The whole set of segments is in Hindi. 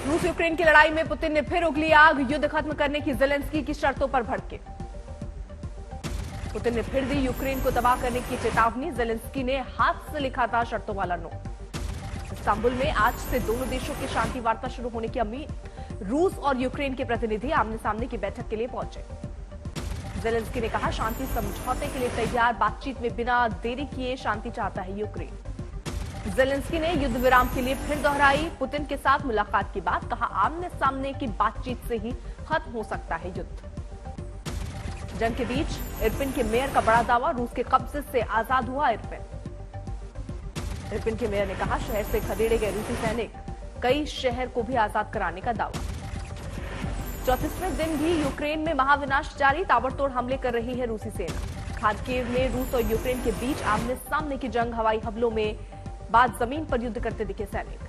रूस यूक्रेन की लड़ाई में पुतिन ने फिर उगली आग, युद्ध खत्म करने की जेलेंस्की की शर्तों पर भड़के। पुतिन ने फिर दी यूक्रेन को तबाह करने की चेतावनी, जेलेंस्की ने हाथ से लिखा था शर्तों वाला नोट। इस्तांबुल में आज से दोनों देशों की शांति वार्ता शुरू होने की उम्मीद, रूस और यूक्रेन के प्रतिनिधि आमने सामने की बैठक के लिए पहुंचे। जेलेंस्की ने कहा शांति समझौते के लिए तैयार, बातचीत में बिना देरी किए शांति चाहता है यूक्रेन। जेलेंस्की ने युद्ध विराम के लिए फिर दोहराई पुतिन के साथ मुलाकात की बात, कहा आमने सामने की बातचीत से ही खत्म हो सकता है युद्ध। जंग के बीच इरपिन के मेयर का बड़ा दावा, रूस के कब्जे से आजाद हुआ इरपिन। इरपिन के मेयर ने कहा शहर से खदेड़े गए रूसी सैनिक, कई शहर को भी आजाद कराने का दावा। 34वें दिन भी यूक्रेन में महाविनाश जारी, ताबड़तोड़ हमले कर रही है रूसी सेना। खार्किव में रूस और यूक्रेन के बीच आमने सामने की जंग, हवाई हमलों में बाद जमीन पर युद्ध करते दिखे सैनिक।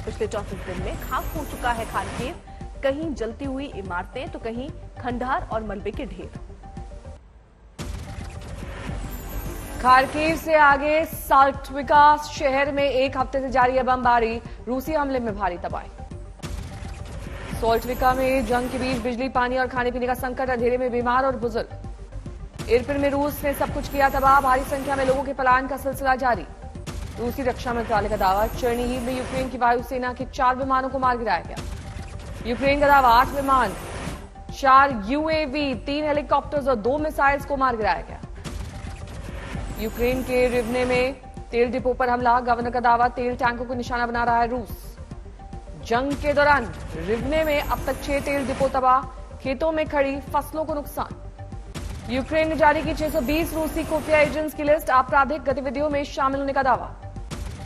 पिछले 34 दिन में खाक हो चुका है खार्किव, कहीं जलती हुई इमारतें तो कहीं खंडहर और मलबे के ढेर। खार्किव से आगे साल्टविका शहर में एक हफ्ते से जारी है बमबारी, रूसी हमले में भारी तबाही। साल्टविका में जंग के बीच बिजली, पानी और खाने पीने का संकट, अंधेरे में बीमार और बुजुर्ग। इरपिन में रूस ने सब कुछ किया तबाह, भारी संख्या में लोगों के पलायन का सिलसिला जारी। रूसी रक्षा मंत्रालय का दावा, चेर्निहिव में यूक्रेन की वायुसेना के 4 विमानों को मार गिराया गया। यूक्रेन का दावा 8 विमान, 4 यूएवी, 3 हेलीकॉप्टर्स और 2 मिसाइल्स को मार गिराया गया। यूक्रेन के रिवने में तेल डिपो पर हमला, गवर्नर का दावा तेल टैंकों को निशाना बना रहा है रूस। जंग के दौरान रिवने में अब तक 6 तेल डिपो तबाह, खेतों में खड़ी फसलों को नुकसान। यूक्रेन ने जारी की 620 रूसी खुफिया एजेंट्स की लिस्ट, आपराधिक गतिविधियों में शामिल होने का दावा।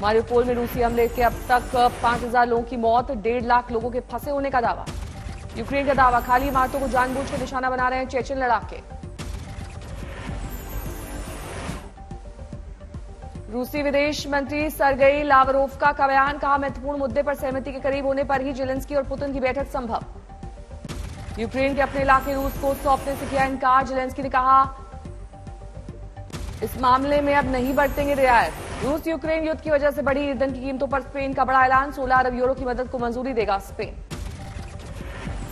मारिउपोल में रूसी हमले के अब तक 5000 लोगों की मौत, 1.5 लाख लोगों के फंसे होने का दावा। यूक्रेन का दावा खाली इमारतों को जानबूझकर निशाना बना रहे हैं चेचन लड़ाके। रूसी विदेश मंत्री सर्गेई लावरोव का बयान, कहा महत्वपूर्ण मुद्दे पर सहमति के करीब होने पर ही जेलेंस्की और पुतिन की बैठक संभव। यूक्रेन के अपने इलाके रूस को सौंपने से किया इनकार, जेलेंस्की ने कहा इस मामले में अब नहीं बरतेंगे रियायत। रूस यूक्रेन युद्ध की वजह से बढ़ी ईंधन की कीमतों पर स्पेन का बड़ा ऐलान, 16 अरब यूरो की मदद को मंजूरी देगा स्पेन।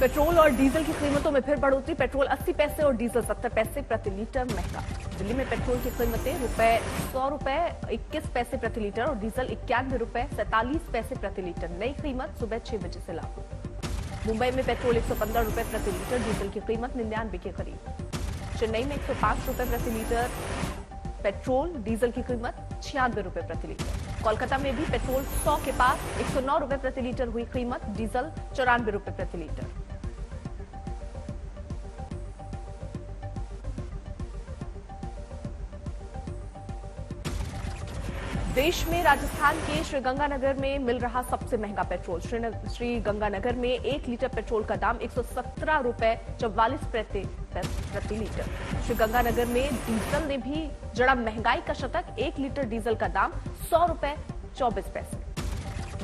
पेट्रोल और डीजल की कीमतों में फिर बढ़ोतरी, पेट्रोल 80 पैसे और डीजल 70 पैसे प्रति लीटर महंगा। दिल्ली में पेट्रोल की कीमतें ₹100 21 पैसे प्रति लीटर और डीजल ₹91 47 पैसे प्रति लीटर। नई कीमत सुबह 6 बजे से लागू। मुंबई में पेट्रोल ₹115 प्रति लीटर, डीजल की कीमत 99 के करीब। चेन्नई में ₹105 प्रति लीटर पेट्रोल, डीजल की कीमत ₹96 प्रति लीटर। कोलकाता में भी पेट्रोल 100 के पास ₹109 प्रति लीटर हुई कीमत, डीजल ₹94 प्रति लीटर। देश में राजस्थान के श्रीगंगानगर में मिल रहा सबसे महंगा पेट्रोल। श्रीगंगानगर में 1 लीटर पेट्रोल का दाम ₹117.44 प्रति लीटर। श्रीगंगानगर में डीजल ने भी जड़ा महंगाई का शतक, 1 लीटर डीजल का दाम ₹100.24।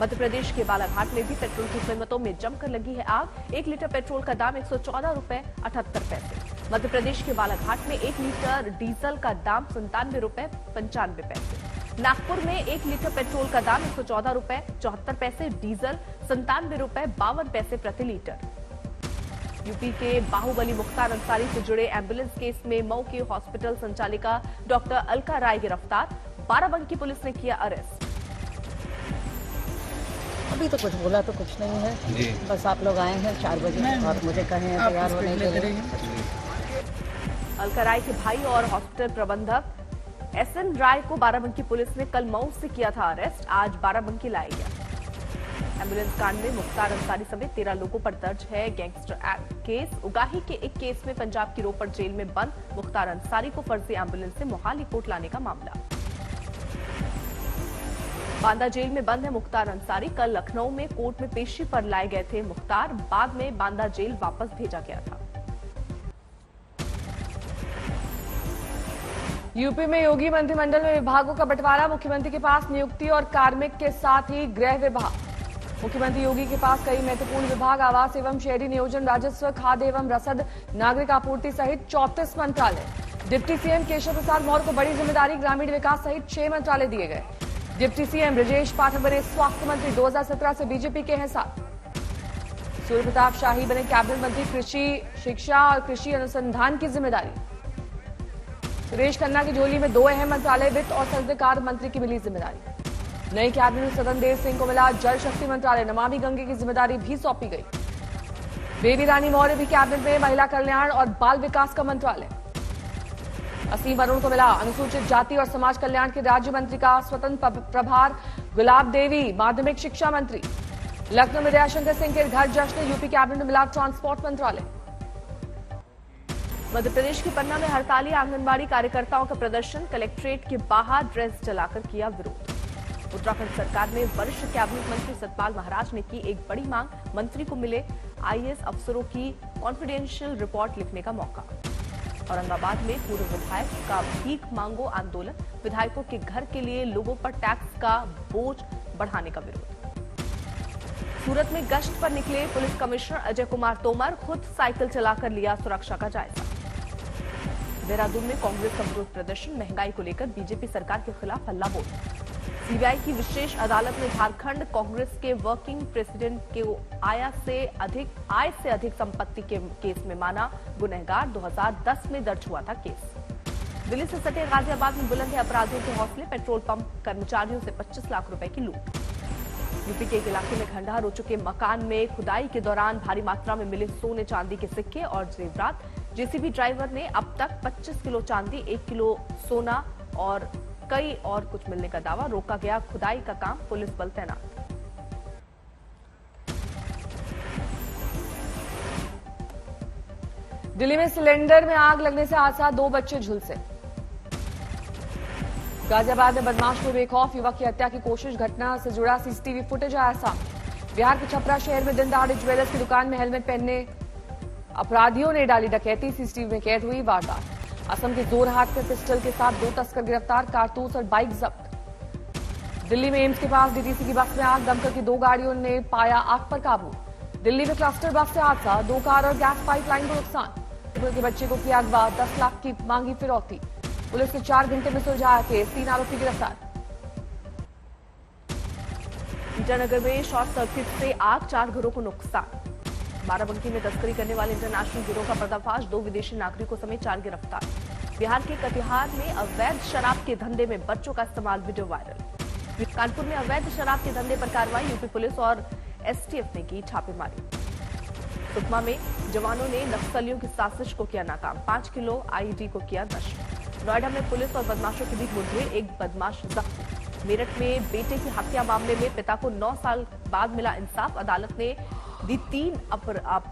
मध्य प्रदेश के बालाघाट में भी पेट्रोल की कीमतों में जमकर लगी है आग, 1 लीटर पेट्रोल का दाम ₹114.78। मध्य प्रदेश के बालाघाट में 1 लीटर डीजल का दाम ₹97.95। नागपुर में 1 लीटर पेट्रोल का दाम ₹114.74, डीजल ₹97.52 प्रति लीटर। यूपी के बाहुबली मुख्तार अंसारी से जुड़े एम्बुलेंस केस में मऊ की हॉस्पिटल संचालिका डॉक्टर अलका राय गिरफ्तार, बाराबंकी पुलिस ने किया अरेस्ट। अभी तो कुछ बोला तो कुछ नहीं है जी। बस आप लोग आए हैं 4 बजे और मुझे कहे तैयार होने के लिए। अलका राय के भाई और हॉस्पिटल प्रबंधक SN राय को बाराबंकी पुलिस ने कल मऊ से किया था अरेस्ट, आज बाराबंकी लाया गया। एम्बुलेंस कांड में मुख्तार अंसारी समेत 13 लोगों पर दर्ज है गैंगस्टर एक्ट केस। उगाही के एक केस में पंजाब की रोपड़ जेल में बंद मुख्तार अंसारी को फर्जी एम्बुलेंस से मोहाली कोर्ट लाने का मामला। बांदा जेल में बंद है मुख्तार अंसारी, कल लखनऊ में कोर्ट में पेशी पर लाए गए थे मुख्तार, बाद में बांदा जेल वापस भेजा गया था। यूपी में योगी मंत्रिमंडल में विभागों का बंटवारा, मुख्यमंत्री के पास नियुक्ति और कार्मिक के साथ ही गृह विभाग। मुख्यमंत्री योगी के पास कई महत्वपूर्ण विभाग, आवास एवं शहरी नियोजन, राजस्व, खाद्य एवं रसद, नागरिक आपूर्ति सहित 34 मंत्रालय। डिप्टी सीएम केशव प्रसाद मौर्य को बड़ी जिम्मेदारी, ग्रामीण विकास सहित 6 मंत्रालय दिए गए। डिप्टी सीएम ब्रजेश पाठक बने स्वास्थ्य मंत्री, 2017 से बीजेपी के हैं साथ। सूर्य प्रताप शाही बने कैबिनेट मंत्री, कृषि शिक्षा और कृषि अनुसंधान की जिम्मेदारी। सुरेश खन्ना की झोली में 2 अहम मंत्रालय, वित्त और संसदीय कार्य मंत्री की मिली जिम्मेदारी। नई कैबिनेट में सदनदेव सिंह को मिला जल शक्ति मंत्रालय, नमामि गंगे की जिम्मेदारी भी सौंपी गई। बेबी रानी मौर्य भी कैबिनेट में, महिला कल्याण और बाल विकास का मंत्रालय। असीम अरुण को मिला अनुसूचित जाति और समाज कल्याण के राज्य मंत्री का स्वतंत्र प्रभार। गुलाब देवी माध्यमिक शिक्षा मंत्री। लखनऊ में दयाशंकर सिंह के घर जश्न, यूपी कैबिनेट में मिला ट्रांसपोर्ट मंत्रालय। मध्य प्रदेश के पन्ना में हड़ताली आंगनबाड़ी कार्यकर्ताओं का प्रदर्शन, कलेक्ट्रेट के बाहर ड्रेस जलाकर किया विरोध। उत्तराखंड सरकार में वरिष्ठ कैबिनेट मंत्री सतपाल महाराज ने की एक बड़ी मांग, मंत्री को मिले आईएएस अफसरों की कॉन्फिडेंशियल रिपोर्ट लिखने का मौका। औरंगाबाद में पूर्व विधायक का भीख मांगो आंदोलन, विधायकों के घर के लिए लोगों पर टैक्स का बोझ बढ़ाने का विरोध। सूरत में गश्त पर निकले पुलिस कमिश्नर अजय कुमार तोमर, खुद साइकिल चलाकर लिया सुरक्षा का जायजा। देहरादून में कांग्रेस का विरोध प्रदर्शन, महंगाई को लेकर बीजेपी सरकार के खिलाफ हल्ला बोल। सीबीआई की विशेष अदालत ने झारखंड कांग्रेस के वर्किंग प्रेसिडेंट को आय से अधिक संपत्ति के केस में माना गुनहगार, 2010 में दर्ज हुआ था केस। दिल्ली से सटे गाजियाबाद में बुलंद है अपराधियों के हौसले, पेट्रोल पंप कर्मचारियों से 25 लाख रुपए की लूट। यूपी के एक इलाके में खंडहर हो चुके मकान में खुदाई के दौरान भारी मात्रा में मिले सोने चांदी के सिक्के और जेवरात। जेसीबी ड्राइवर ने अब तक 25 किलो चांदी, 1 किलो सोना और कई और कुछ मिलने का दावा। रोका गया खुदाई का काम, पुलिस बल तैनात। दिल्ली में सिलेंडर में आग लगने से हादसा, 2 बच्चे झुलसे। गाजियाबाद में बदमाश को बेखौफ युवक की हत्या की कोशिश, घटना से जुड़ा सीसीटीवी फुटेज आया सामने। बिहार के छपरा शहर में दिन दहाड़े ज्वेलर्स की दुकान में हेलमेट पहनने अपराधियों ने डाली डकैती, सीसीटीवी में कैद हुई वारदात। असम के जोरहाट में पिस्टल के साथ 2 तस्कर गिरफ्तार, कारतूस और बाइक जब्त। दिल्ली में एम्स के पास डीटीसी की बस में आग, दमकल की 2 गाड़ियों ने पाया आग पर काबू। दिल्ली में क्लस्टर बस से हादसा, 2 कार और गैस पाइपलाइन को नुकसान। के बच्चे को किया अगवा, 10 लाख की मांगी फिरौती। पुलिस ने 4 घंटे में सुलझाया केस, 3 आरोपी गिरफ्तार। ईटानगर में शॉर्ट सर्किट से आग, 4 घरों को नुकसान। बाराबंकी में तस्करी करने वाले इंटरनेशनल गिरोह का पर्दाफाश, 2 विदेशी नागरिकों समेत 4 गिरफ्तार। बिहार के कटिहार में अवैध शराब के धंधे में बच्चों का इस्तेमाल, वीडियो वायरल। कानपुर में अवैध शराब के धंधे पर कार्रवाई, यूपी पुलिस और एसटीएफ ने की छापेमारी। सुकमा में जवानों ने नक्सलियों की साजिश को किया नाकाम, 5 किलो आईईडी को किया नष्ट। नोएडा में पुलिस और बदमाशों के बीच मुठभेड़, 1 बदमाश जख्मी। मेरठ में बेटे की हत्या मामले में पिता को 9 साल बाद मिला इंसाफ, अदालत ने दी 3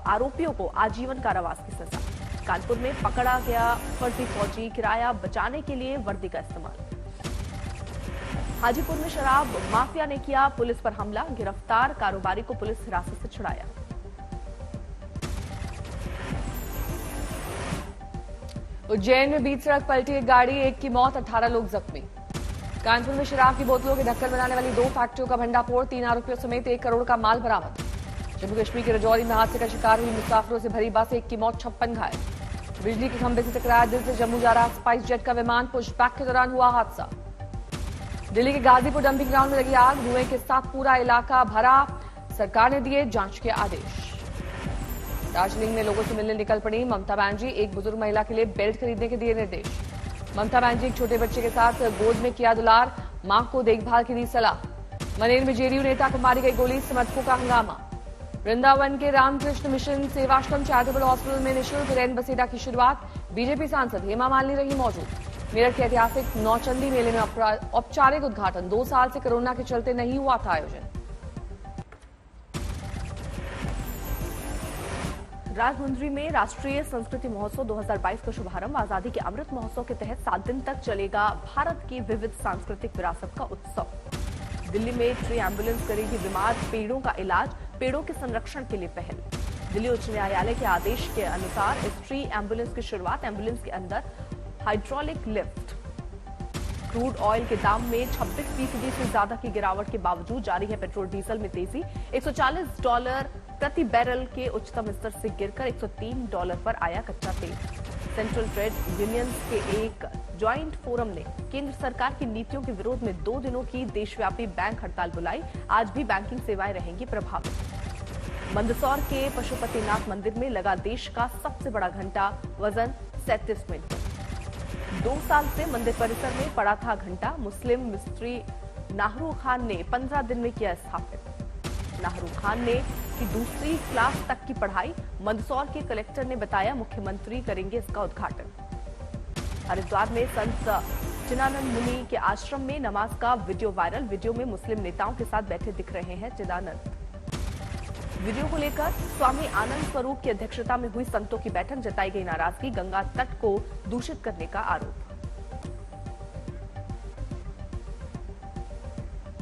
आरोपियों को आजीवन कारावास की सजा। कानपुर में पकड़ा गया फर्जी फौजी, किराया बचाने के लिए वर्दी का इस्तेमाल। हाजीपुर में शराब माफिया ने किया पुलिस पर हमला, गिरफ्तार कारोबारी को पुलिस हिरासत से छुड़ाया। उज्जैन में बीच सड़क पलटी एक गाड़ी, 1 की मौत, 18 लोग जख्मी। कानपुर में शराब की बोतलों के ढक्कन बनाने वाली 2 फैक्ट्रियों का भंडाफोड़, 3 आरोपियों समेत 1 करोड़ का माल बरामद। जम्मू कश्मीर के राजौरी में हादसे का शिकार हुई मुसाफिरों से भरी बस, 1 की मौत, 56 घायल। बिजली के खंभे से टकराया दिल्ली से जम्मू जा रहा स्पाइस जेट का विमान, पुशबैक के दौरान हुआ हादसा। दिल्ली के गाजीपुर डंपिंग ग्राउंड में लगी आग, धुएं के साथ पूरा इलाका भरा, सरकार ने दिए जांच के आदेश। दार्जिलिंग में लोगों से मिलने निकल पड़ी ममता बनर्जी, एक बुजुर्ग महिला के लिए बेल्ट खरीदने के दिए निर्देश। ममता बनर्जी एक छोटे बच्चे के साथ गोद में किया दुलार, मां को देखभाल की दी सलाह। मनेर में जेडीयू नेता को मारी गई गोली, समर्थकों का हंगामा। वृंदावन के Ramakrishna Mission Sevashram charitable hospital में निःशुल्क रैन बसेरा की शुरुआत, बीजेपी सांसद हेमा मालिनी रही मौजूद। मेरठ के ऐतिहासिक नौचंदी मेले में औपचारिक उद्घाटन, 2 साल से कोरोना के चलते नहीं हुआ था आयोजन। राजमुंद्री में राष्ट्रीय संस्कृति महोत्सव 2022 का शुभारंभ, आजादी के अमृत महोत्सव के तहत 7 दिन तक चलेगा भारत की विविध सांस्कृतिक विरासत का उत्सव। दिल्ली में ट्री एम्बुलेंस करेगी बीमार पेड़ों का इलाज, पेड़ों के संरक्षण के लिए पहल। दिल्ली उच्च न्यायालय के आदेश के अनुसार इस ट्री एम्बुलेंस की शुरुआत, एम्बुलेंस के अंदर हाइड्रोलिक लिफ्ट। क्रूड ऑयल के दाम में 26% से ज्यादा की गिरावट के बावजूद जारी है पेट्रोल डीजल में तेजी, $140 प्रति बैरल के उच्चतम स्तर से गिरकर $103 पर आया कच्चा तेल। सेंट्रल ट्रेड यूनियंस के एक ज्वाइंट फोरम ने केंद्र सरकार की नीतियों के विरोध में 2 दिनों की देशव्यापी बैंक हड़ताल बुलाई। आज भी बैंकिंग सेवाएं रहेंगी प्रभावित। मंदसौर के पशुपतिनाथ मंदिर में लगा देश का सबसे बड़ा घंटा, वजन 37 क्विंटल। 2 साल से मंदिर परिसर में पड़ा था घंटा। मुस्लिम मिस्त्री नाहरू खान ने 15 दिन में किया स्थापित। नाहरू खान ने की दूसरी क्लास तक की पढ़ाई। मंदसौर के कलेक्टर ने बताया मुख्यमंत्री करेंगे इसका उद्घाटन। हरिद्वार में संत चिदानंद मुनि के आश्रम में नमाज का वीडियो वायरल। वीडियो में मुस्लिम नेताओं के साथ बैठे दिख रहे हैं चिदानंद। वीडियो को लेकर स्वामी आनंद स्वरूप की अध्यक्षता में हुई संतों की बैठक, जताई गई नाराजगी। गंगा तट को दूषित करने का आरोप।